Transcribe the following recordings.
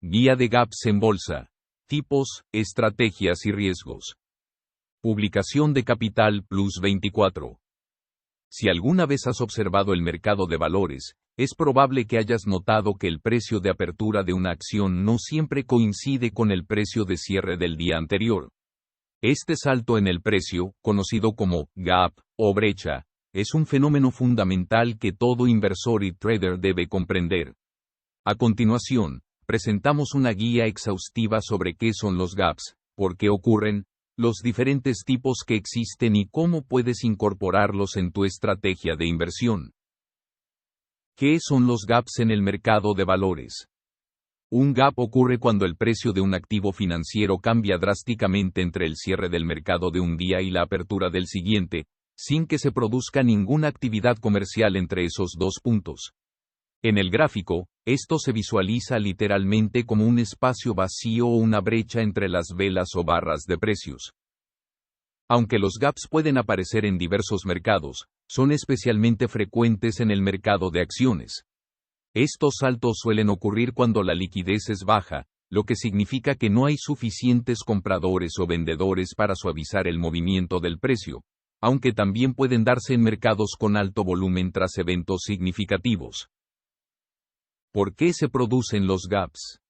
Guía de gaps en bolsa. Tipos, estrategias y riesgos. Publicación de Capital Plus 24. Si alguna vez has observado el mercado de valores, es probable que hayas notado que el precio de apertura de una acción no siempre coincide con el precio de cierre del día anterior. Este salto en el precio, conocido como gap o brecha, es un fenómeno fundamental que todo inversor y trader debe comprender. A continuación, presentamos una guía exhaustiva sobre qué son los gaps, por qué ocurren, los diferentes tipos que existen y cómo puedes incorporarlos en tu estrategia de inversión. ¿Qué son los gaps en el mercado de valores? Un gap ocurre cuando el precio de un activo financiero cambia drásticamente entre el cierre del mercado de un día y la apertura del siguiente, sin que se produzca ninguna actividad comercial entre esos dos puntos. En el gráfico, esto se visualiza literalmente como un espacio vacío o una brecha entre las velas o barras de precios. Aunque los gaps pueden aparecer en diversos mercados, son especialmente frecuentes en el mercado de acciones. Estos saltos suelen ocurrir cuando la liquidez es baja, lo que significa que no hay suficientes compradores o vendedores para suavizar el movimiento del precio, aunque también pueden darse en mercados con alto volumen tras eventos significativos. ¿Por qué se producen los gaps?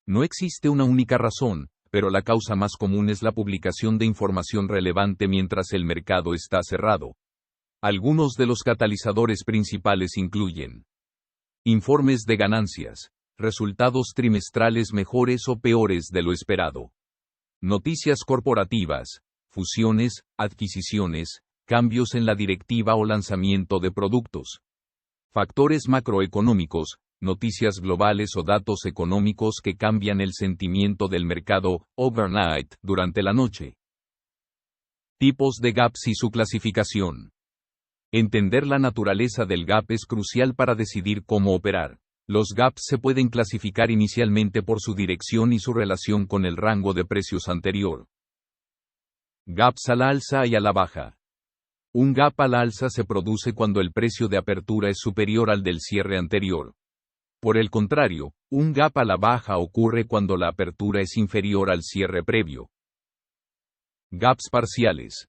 No existe una única razón, pero la causa más común es la publicación de información relevante mientras el mercado está cerrado. Algunos de los catalizadores principales incluyen informes de ganancias, resultados trimestrales mejores o peores de lo esperado, noticias corporativas, fusiones, adquisiciones, cambios en la directiva o lanzamiento de productos, factores macroeconómicos, noticias globales o datos económicos que cambian el sentimiento del mercado, overnight, durante la noche. Tipos de gaps y su clasificación. Entender la naturaleza del gap es crucial para decidir cómo operar. Los gaps se pueden clasificar inicialmente por su dirección y su relación con el rango de precios anterior. Gaps al alza y a la baja. Un gap al alza se produce cuando el precio de apertura es superior al del cierre anterior. Por el contrario, un gap a la baja ocurre cuando la apertura es inferior al cierre previo. Gaps parciales.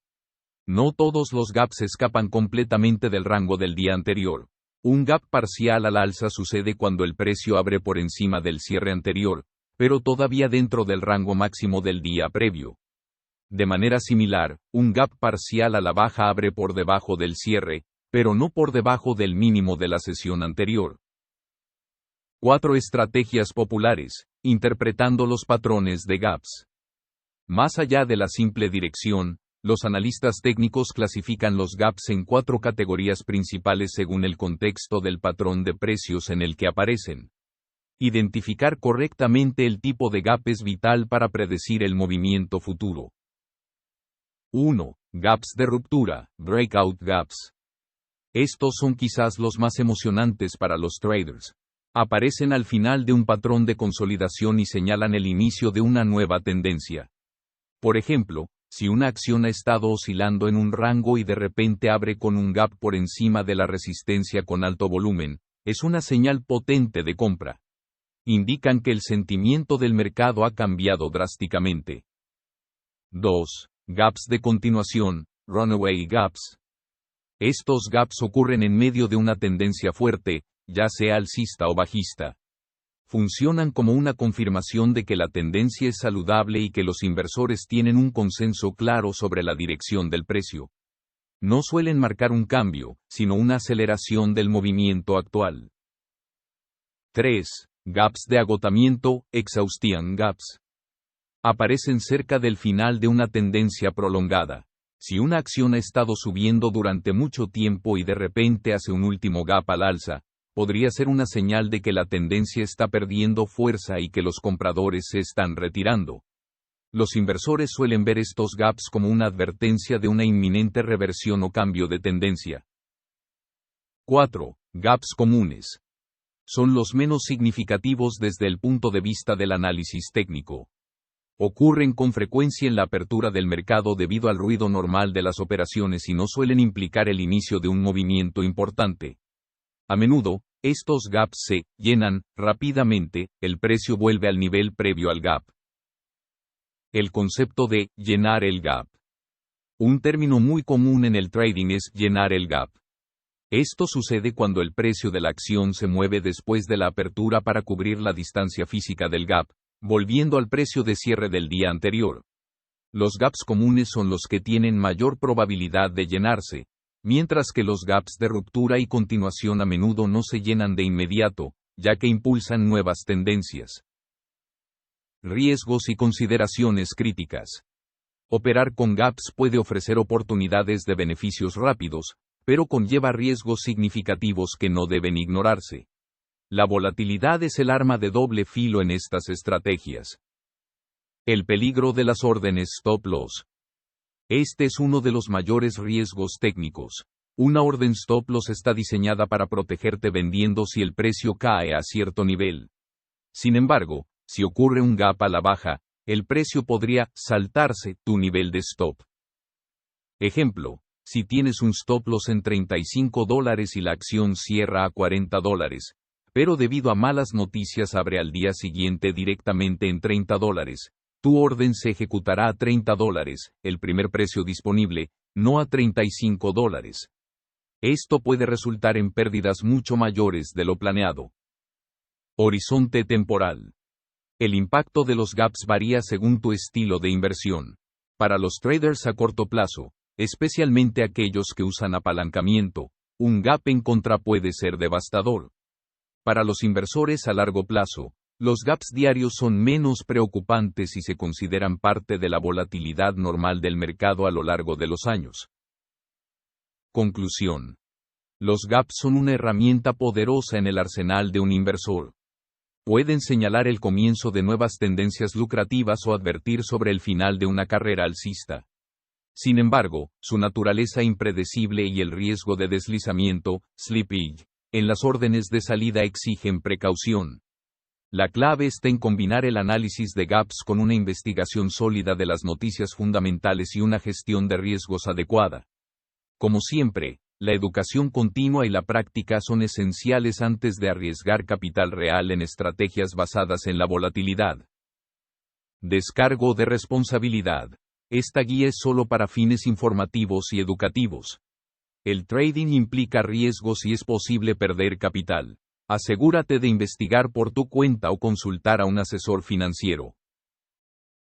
No todos los gaps escapan completamente del rango del día anterior. Un gap parcial al alza sucede cuando el precio abre por encima del cierre anterior, pero todavía dentro del rango máximo del día previo. De manera similar, un gap parcial a la baja abre por debajo del cierre, pero no por debajo del mínimo de la sesión anterior. 4 estrategias populares, interpretando los patrones de gaps. Más allá de la simple dirección, los analistas técnicos clasifican los gaps en 4 categorías principales según el contexto del patrón de precios en el que aparecen. Identificar correctamente el tipo de gap es vital para predecir el movimiento futuro. 1. Gaps de ruptura, breakout gaps. Estos son quizás los más emocionantes para los traders. Aparecen al final de un patrón de consolidación y señalan el inicio de una nueva tendencia. Por ejemplo, si una acción ha estado oscilando en un rango y de repente abre con un gap por encima de la resistencia con alto volumen, es una señal potente de compra. Indican que el sentimiento del mercado ha cambiado drásticamente. 2. Gaps de continuación, runaway gaps. Estos gaps ocurren en medio de una tendencia fuerte, ya sea alcista o bajista. Funcionan como una confirmación de que la tendencia es saludable y que los inversores tienen un consenso claro sobre la dirección del precio. No suelen marcar un cambio, sino una aceleración del movimiento actual. 3. Gaps de agotamiento, exhaustion gaps. Aparecen cerca del final de una tendencia prolongada. Si una acción ha estado subiendo durante mucho tiempo y de repente hace un último gap al alza, podría ser una señal de que la tendencia está perdiendo fuerza y que los compradores se están retirando. Los inversores suelen ver estos gaps como una advertencia de una inminente reversión o cambio de tendencia. 4. Gaps comunes. Son los menos significativos desde el punto de vista del análisis técnico. Ocurren con frecuencia en la apertura del mercado debido al ruido normal de las operaciones y no suelen implicar el inicio de un movimiento importante. A menudo, Estos gaps se llenan rápidamente, el precio vuelve al nivel previo al gap. El concepto de llenar el gap. Un término muy común en el trading es llenar el gap. Esto sucede cuando el precio de la acción se mueve después de la apertura para cubrir la distancia física del gap, volviendo al precio de cierre del día anterior. Los gaps comunes son los que tienen mayor probabilidad de llenarse, mientras que los gaps de ruptura y continuación a menudo no se llenan de inmediato, ya que impulsan nuevas tendencias. Riesgos y consideraciones críticas. Operar con gaps puede ofrecer oportunidades de beneficios rápidos, pero conlleva riesgos significativos que no deben ignorarse. La volatilidad es el arma de doble filo en estas estrategias. El peligro de las órdenes stop loss. Este es uno de los mayores riesgos técnicos. Una orden stop loss está diseñada para protegerte vendiendo si el precio cae a cierto nivel. Sin embargo, si ocurre un gap a la baja, el precio podría saltarse tu nivel de stop. Ejemplo, si tienes un stop loss en $35 y la acción cierra a $40, pero debido a malas noticias abre al día siguiente directamente en $30, tu orden se ejecutará a $30, el primer precio disponible, no a $35. Esto puede resultar en pérdidas mucho mayores de lo planeado. Horizonte temporal. El impacto de los gaps varía según tu estilo de inversión. Para los traders a corto plazo, especialmente aquellos que usan apalancamiento, un gap en contra puede ser devastador. Para los inversores a largo plazo, los gaps diarios son menos preocupantes y se consideran parte de la volatilidad normal del mercado a lo largo de los años. Conclusión. Los gaps son una herramienta poderosa en el arsenal de un inversor. Pueden señalar el comienzo de nuevas tendencias lucrativas o advertir sobre el final de una carrera alcista. Sin embargo, su naturaleza impredecible y el riesgo de deslizamiento, slippage, en las órdenes de salida exigen precaución. La clave está en combinar el análisis de gaps con una investigación sólida de las noticias fundamentales y una gestión de riesgos adecuada. Como siempre, la educación continua y la práctica son esenciales antes de arriesgar capital real en estrategias basadas en la volatilidad. Descargo de responsabilidad. Esta guía es solo para fines informativos y educativos. El trading implica riesgos y es posible perder capital. Asegúrate de investigar por tu cuenta o consultar a un asesor financiero.